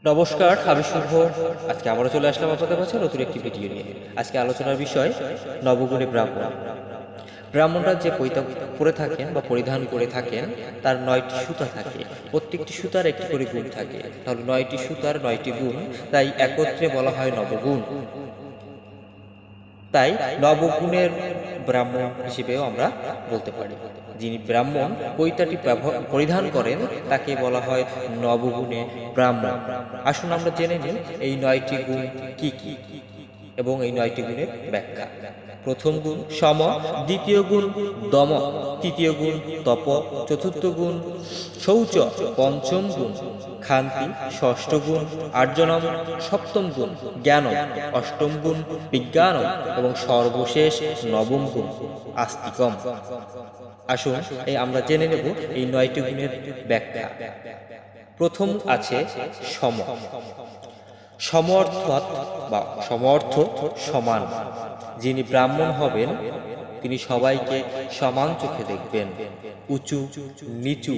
নমস্কার, আমি শুভ। আজকে আবারও চলে আসলাম আপনাদের কাছে নতুন একটি ভিডিও নিয়ে। আজকে আলোচনার বিষয় নবগুণী ব্রাহ্মণ। ব্রাহ্মণরা যে পৈতা পরে থাকেন বা পরিধান করে থাকেন তার 9টি সুতা থাকে। প্রত্যেকটি সুতার একটি করে গুণ থাকে, তাহলে 9টি সুতার 9টি গুণ, তাই একত্রে বলা হয় নবগুণ। তাই নবগুণের ব্রাহ্মণ হিসেবেও আমরা বলতে পারি। যিনি ব্রাহ্মণ পৈতাটি পরিধান করেন তাকে বলা হয় নবগুণে ব্রাহ্মণ। আসুন আমরা জেনে নিই এই 9টি গুণ কি কি এবং এই 9টি গুণের ব্যাখ্যা। প্রথম গুণ সম, দ্বিতীয় গুণ দম, তৃতীয় গুণ তপ, চতুর্থ গুণ শৌচ, পঞ্চম গুণ ক্ষান্তি, ষষ্ঠ গুণ আর্জনম, সপ্তম গুণ জ্ঞানম, অষ্টম গুণ বিজ্ঞানম এবং সর্বশেষ নবম গুণ আস্তিকম। আসুন আমরা জেনে নেব এই 9টি গুণের ব্যাখ্যা। প্রথম আছে সম। সমর্থ সমান। যিনি ব্রাহ্মণ হবেন তিনি সবাইকে সমান চোখে দেখবেন। উঁচু নিচু,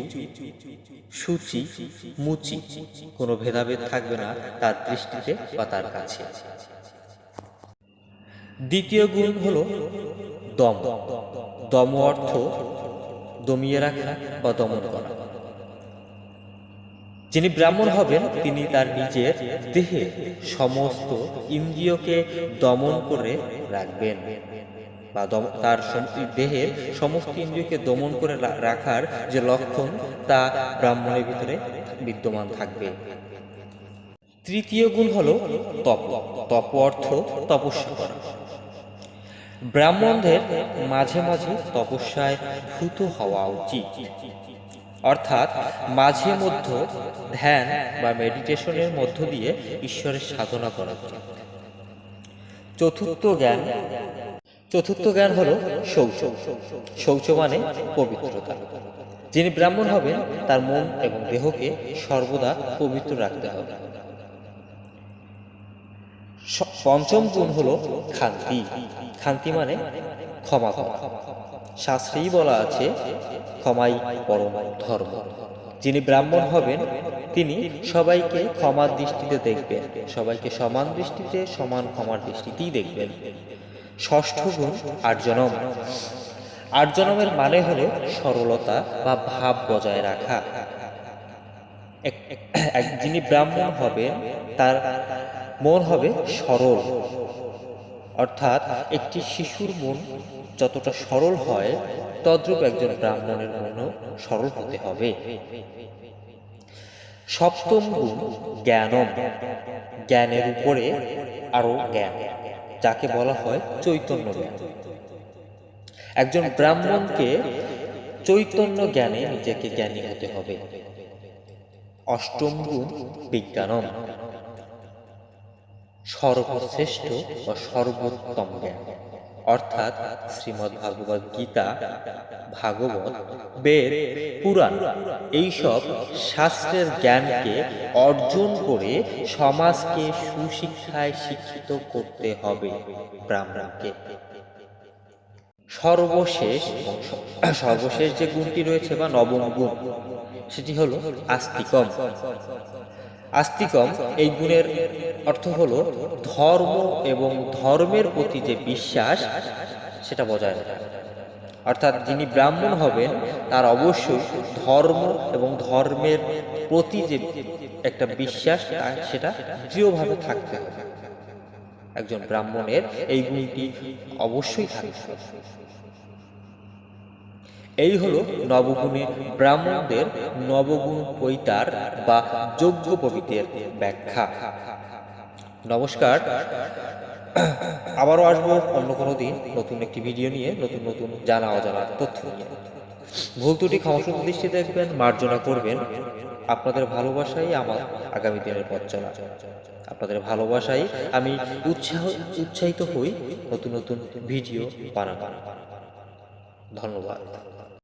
সূচি মুচি, কোনো ভেদাভেদ থাকবে না তার দৃষ্টিতে বা তার কাছে। দ্বিতীয় গুণ হলো দম। দম অর্থ দমিয়ে রাখা বা দমন করা। যিনি ব্রাহ্মণ হবেন তিনি তার নিজের দেহে সমস্ত ইন্দ্রিয়কে দমন করে রাখবেন বা তার দেহের সমস্ত ইন্দ্রিয়কে দমন করে রাখার যে লক্ষণ তা ব্রাহ্মণের ভিতরে বিদ্যমান থাকবে। তৃতীয় গুণ হলো তপ। তপ অর্থ তপস্যা করা। ব্রাহ্মণদের মাঝে মাঝে তপস্যায় ভূত হওয়া উচিত, অর্থাৎ মাঝে মধ্যে ধ্যান বা মেডিটেশনের মধ্য দিয়ে ঈশ্বরের সাধনা করা উচিত। চতুর্থ জ্ঞান হলো শৌচ। শৌচ মানে পবিত্রতা। যিনি ব্রাহ্মণ হবেন তার মন এবং দেহকে সর্বদা পবিত্র রাখতে হবে। পঞ্চম গুণ হলো ক্ষান্তি। ক্ষান্তি মানে ক্ষমা করা। শাস্ত্রেই বলা আছে ক্ষমাই পরম ধর্ম। যিনি ব্রাহ্মণ হবেন তিনি সবাইকে ক্ষমার দৃষ্টিতে দেখবেন, সবাইকে সমান দৃষ্টিতে, সমান ক্ষমার দৃষ্টিতেই দেখবেন। ষষ্ঠ গুণ আর্জনম। আর্জনমের মানে হলো সরলতা বা ভাব বজায় রাখা। যিনি ব্রাহ্মণ হবেন তার মন হবে সরল, অর্থাৎ একটি শিশুর মন যতটা সরল হয় তদ্রূপ একজন ব্রাহ্মণের মনও সরল হতে হবে। সপ্তম গুণ জ্ঞানম। জ্ঞানের উপরে আরো জ্ঞান, যাকে বলা হয় চৈতন্য জ্ঞান। একজন ব্রাহ্মণকে চৈতন্য জ্ঞানে নিজেকে জ্ঞানী হতে হবে। অষ্টম গুণ বিজ্ঞানম। সর্বশ্রেষ্ঠ বা সর্বোত্তম জ্ঞান, অর্থাৎ শ্রীমদ্ ভাগবত গীতা, ভাগবত, বেদ, পুরাণ এইসব শাস্ত্রের জ্ঞানকে অর্জন করে সমাজকে সুশিক্ষায় শিক্ষিত করতে হবে ব্রাহ্মণকে। সর্বশেষ যে গুণটি রয়েছে বা নবম গুণ, সেটি হলো আস্তিকম। আস্তিকম এই গুণের অর্থ হলো ধর্ম এবং ধর্মের প্রতি যে বিশ্বাস সেটা বজায় রাখা। অর্থাৎ যিনি ব্রাহ্মণ হবেন তার অবশ্যই ধর্ম এবং ধর্মের প্রতি যে একটা বিশ্বাস সেটা দৃঢ়ভাবে থাকতে হবে। একজন ব্রাহ্মণের এই গুণটি অবশ্যই থাকতে হবে। এই হলো নবগুণে ব্রাহ্মণদের নবগুণ পৈতার বা যজ্ঞোপবীতের ব্যাখ্যা। নমস্কার, আবারও আসবো অন্য কোনো দিন নতুন একটি ভিডিও নিয়ে, নতুন নতুন জানা অজানা তথ্য নিয়ে। ভুল ত্রুটি ক্ষমাসুন্দর দৃষ্টি দেখবেন, মার্জনা করবেন। আপনাদের ভালোবাসাই আমার আগামী দিনের পথ চলা। আপনাদের ভালোবাসাই আমি উৎসাহিত হই নতুন নতুন ভিডিও বানাবার। ধন্যবাদ।